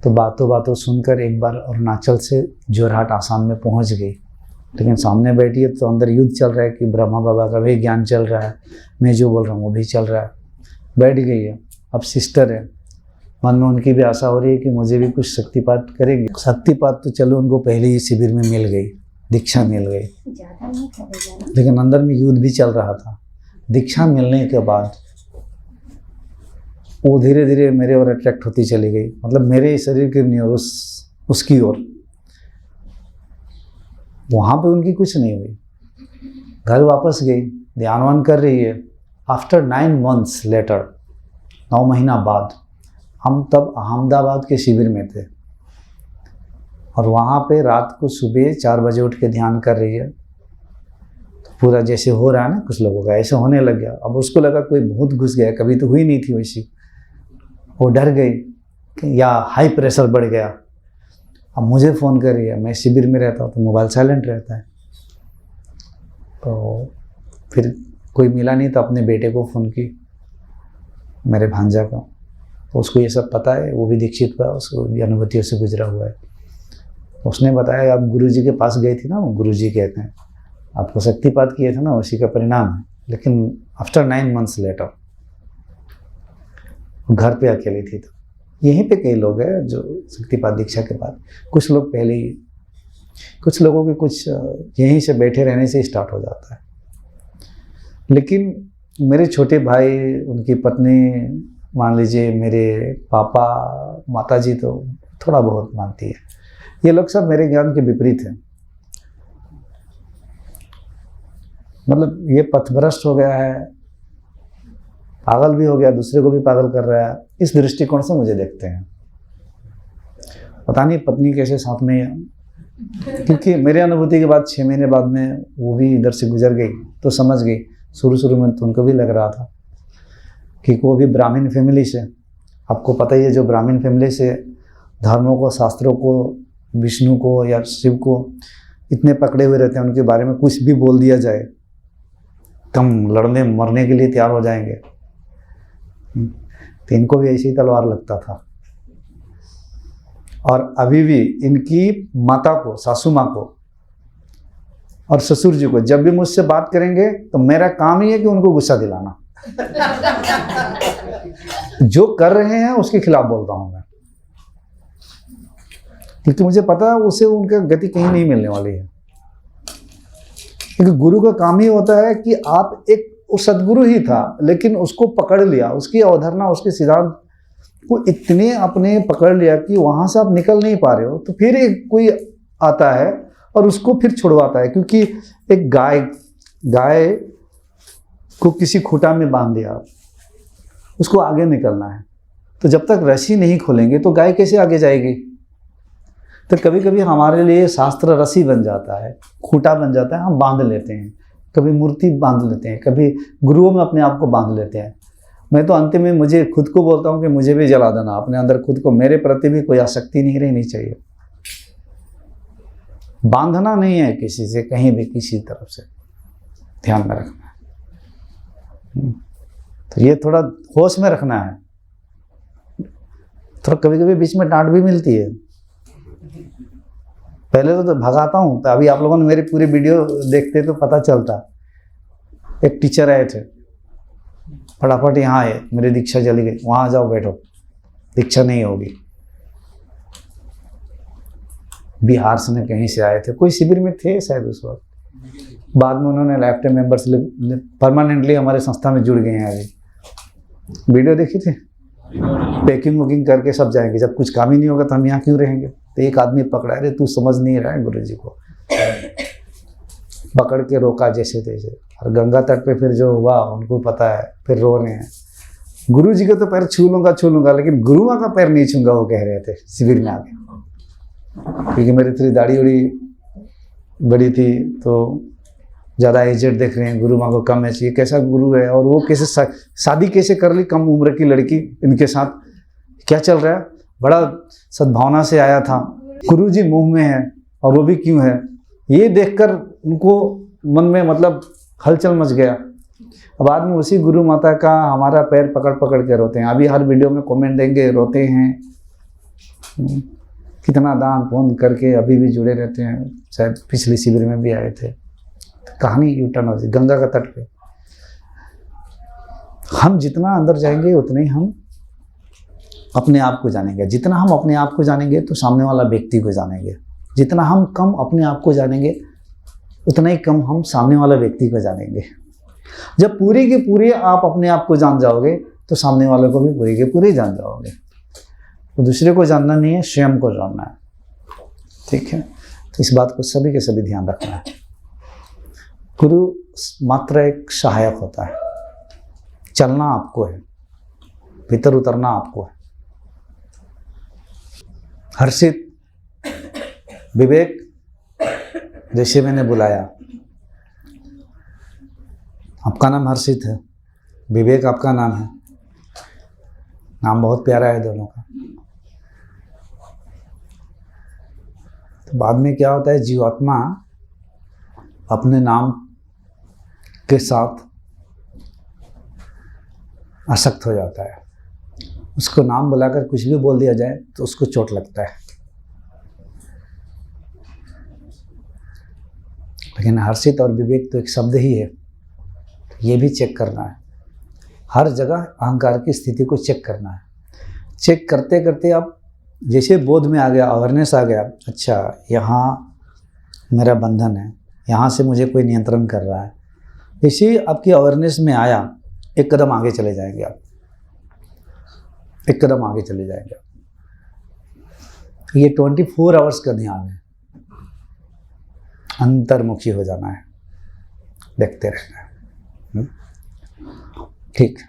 तो बातों बातों सुनकर एक बार अरुणाचल से जोरहाट आसाम में पहुंच गई। लेकिन सामने बैठी है तो अंदर युद्ध चल रहा है कि ब्रह्मा बाबा का भी ज्ञान चल रहा है, मैं जो बोल रहा हूँ वो भी चल रहा है। बैठ गई है, अब सिस्टर है, मन में उनकी भी आशा हो रही है कि मुझे भी कुछ शक्तिपात करेगी। शक्तिपात तो चलो उनको पहले ही शिविर में मिल गई, दीक्षा मिल गई, लेकिन अंदर में युद्ध भी चल रहा था। दीक्षा मिलने के बाद वो धीरे धीरे मेरे ओर अट्रैक्ट होती चली गई, मतलब मेरे शरीर की नहीं और उसकी ओर। वहाँ पे उनकी कुछ नहीं हुई, घर वापस गई, ध्यान वान कर रही है। आफ्टर 9 months लेटर, 9 महीना बाद, हम तब अहमदाबाद के शिविर में थे और वहाँ पे रात को सुबह 4 बजे उठ के ध्यान कर रही है। तो पूरा जैसे हो रहा है ना कुछ लोगों का, ऐसे होने लग गया। अब उसको लगा कोई भूत घुस गया, कभी तो हुई नहीं थी वैसी। वो डर गई या हाई प्रेशर बढ़ गया। अब मुझे फ़ोन कर रही है, मैं शिविर में रहता हूँ तो मोबाइल साइलेंट रहता है। तो फिर कोई मिला नहीं तो अपने बेटे को फ़ोन की, मेरे भांजा का। तो उसको ये सब पता है, वो भी दीक्षित हुआ, उसको भी अनुभूतियों से गुजरा हुआ है। उसने बताया आप गुरुजी के पास गए थे ना, वो गुरुजी कहते हैं आपको शक्तिपात किए थे ना, उसी का परिणाम है। लेकिन आफ्टर 9 months लेटर घर पे अकेली थी। तो यहीं पे कई लोग हैं जो शक्तिपात दीक्षा के बाद, कुछ लोग पहले ही, कुछ लोगों के कुछ यहीं से बैठे रहने से स्टार्ट हो जाता है। लेकिन मेरे छोटे भाई, उनकी पत्नी, मान लीजिए मेरे पापा, माताजी तो थोड़ा बहुत मानती है। ये लोग सब मेरे ज्ञान के विपरीत हैं। मतलब ये पथभ्रष्ट हो गया है, पागल भी हो गया, दूसरे को भी पागल कर रहा है, इस दृष्टिकोण से मुझे देखते हैं। पता नहीं पत्नी कैसे साथ में, क्योंकि मेरे अनुभूति के बाद 6 महीने बाद में वो भी इधर से गुजर गई तो समझ गई। शुरू में तो उनको भी लग रहा था कि वो भी ब्राह्मण फैमिली से, आपको पता ही है, जो ब्राह्मण फैमिली से धर्मों को, शास्त्रों को, विष्णु को या शिव को इतने पकड़े हुए रहते हैं, उनके बारे में कुछ भी बोल दिया जाए कम लड़ने मरने के लिए तैयार हो जाएंगे। तो इनको भी ऐसी तलवार लगता था। और अभी भी इनकी माता को, सासू माँ को और ससुर जी को जब भी मुझसे बात करेंगे तो मेरा काम ही है कि उनको गुस्सा दिलाना। जो कर रहे हैं उसके खिलाफ बोलता हूं मैं, क्योंकि मुझे पता है उसे उनका गति कहीं नहीं मिलने वाली है। क्योंकि गुरु का काम ही होता है कि आप एक, वो सदगुरु ही था लेकिन उसको पकड़ लिया, उसकी अवधारणा, उसके सिद्धांत को इतने अपने पकड़ लिया कि वहां से आप निकल नहीं पा रहे हो। तो फिर एक कोई आता है और उसको फिर छुड़वाता है। क्योंकि एक गाय को किसी खूंटा में बांध दिया, उसको आगे निकलना है, तो जब तक रस्सी नहीं खोलेंगे तो गाय कैसे आगे जाएगी। तो कभी कभी हमारे लिए शास्त्र रस्सी बन जाता है, खूंटा बन जाता है, हम बांध लेते हैं, कभी मूर्ति बांध लेते हैं, कभी गुरुओं में अपने आप को बांध लेते हैं। मैं तो अंतिम में मुझे खुद को बोलता हूँ कि मुझे भी जला देना अपने अंदर खुद को, मेरे प्रति भी कोई आसक्ति नहीं रहनी चाहिए। बांधना नहीं है किसी से, कहीं भी, किसी तरफ से, ध्यान में रखना है। तो ये थोड़ा होश में रखना है। थोड़ा कभी कभी बीच में डांट भी मिलती है, पहले तो भगाता हूँ। तो अभी आप लोगों ने मेरी पूरी वीडियो देखते तो पता चलता। एक टीचर आए थे, फटाफट यहाँ आए, मेरी दीक्षा चली गई, वहाँ जाओ बैठो, दीक्षा नहीं होगी। बिहार से न कहीं से आए थे, कोई शिविर में थे शायद उस वक्त। बाद में उन्होंने लाइफ टाइम मेंबर्स परमानेंटली हमारे संस्था में जुड़ गए हैं। अभी वीडियो देखी थी, पैकिंग वुकिंग करके सब जाएंगे, जब कुछ काम ही नहीं होगा तो हम यहाँ क्यों रहेंगे। तो एक आदमी पकड़ा, अरे तू समझ नहीं रहा है, गुरुजी को पकड़ के रोका जैसे तैसे। और गंगा तट पे फिर जो हुआ उनको पता है, फिर रो रहे हैं। गुरुजी का तो पैर छू लूंगा, लेकिन गुरुआ का पैर नहीं छूंगा, वो कह रहे थे शिविर में आके। क्योंकि मेरी थोड़ी दाढ़ी उड़ी बड़ी थी तो ज़्यादा एजेड देख रहे हैं, गुरु माँ को कम है, ये कैसा गुरु है। और वो कैसे शादी कैसे कर ली कम उम्र की लड़की, इनके साथ क्या चल रहा है। बड़ा सद्भावना से आया था, गुरुजी मुंह में है और वो भी क्यों है, ये देखकर उनको मन में मतलब हलचल मच गया। अब आदमी उसी गुरु माता का हमारा पैर पकड़ पकड़ के रोते हैं। अभी हर वीडियो में कमेंट देंगे, रोते हैं, कितना दान पुण्य करके अभी भी जुड़े रहते हैं, शायद पिछली शिविर में भी आए थे। तो कहानी यूटर्न होती, गंगा का तट पे। हम जितना अंदर जाएंगे उतना ही हम अपने आप को जानेंगे। जितना हम अपने आप को जानेंगे तो सामने वाला व्यक्ति को जानेंगे। जितना हम कम अपने आप को जानेंगे उतना ही कम हम सामने वाला व्यक्ति को जानेंगे। जब पूरी की पूरी आप अपने आप को जान जाओगे तो सामने वाले को भी पूरी के पूरी जान जाओगे। तो दूसरे को जानना नहीं है, स्वयं को जानना है। ठीक है, तो इस बात को सभी के सभी ध्यान रखना है। गुरु मात्र एक सहायक होता है, चलना आपको है, भीतर उतरना आपको है। हर्षित, विवेक, जैसे मैंने बुलाया, आपका नाम हर्षित है, विवेक आपका नाम है, नाम बहुत प्यारा है दोनों का। तो बाद में क्या होता है, जीवात्मा अपने नाम के साथ आसक्त हो जाता है। उसको नाम बुलाकर कुछ भी बोल दिया जाए तो उसको चोट लगता है। लेकिन हर्षित और विवेक तो एक शब्द ही है, ये भी चेक करना है। हर जगह अहंकार की स्थिति को चेक करना है। चेक करते करते आप जैसे बोध में आ गया, अवेयरनेस आ गया, अच्छा यहाँ मेरा बंधन है, यहाँ से मुझे कोई नियंत्रण कर रहा है, इसी आपकी अवेयरनेस में आया, एक कदम आगे चले जाएंगे आप, एक कदम आगे चले जाएंगे आप। ये 24 आवर्स का ध्यान है, अंतर्मुखी हो जाना है, देखते रहना है। ठीक है।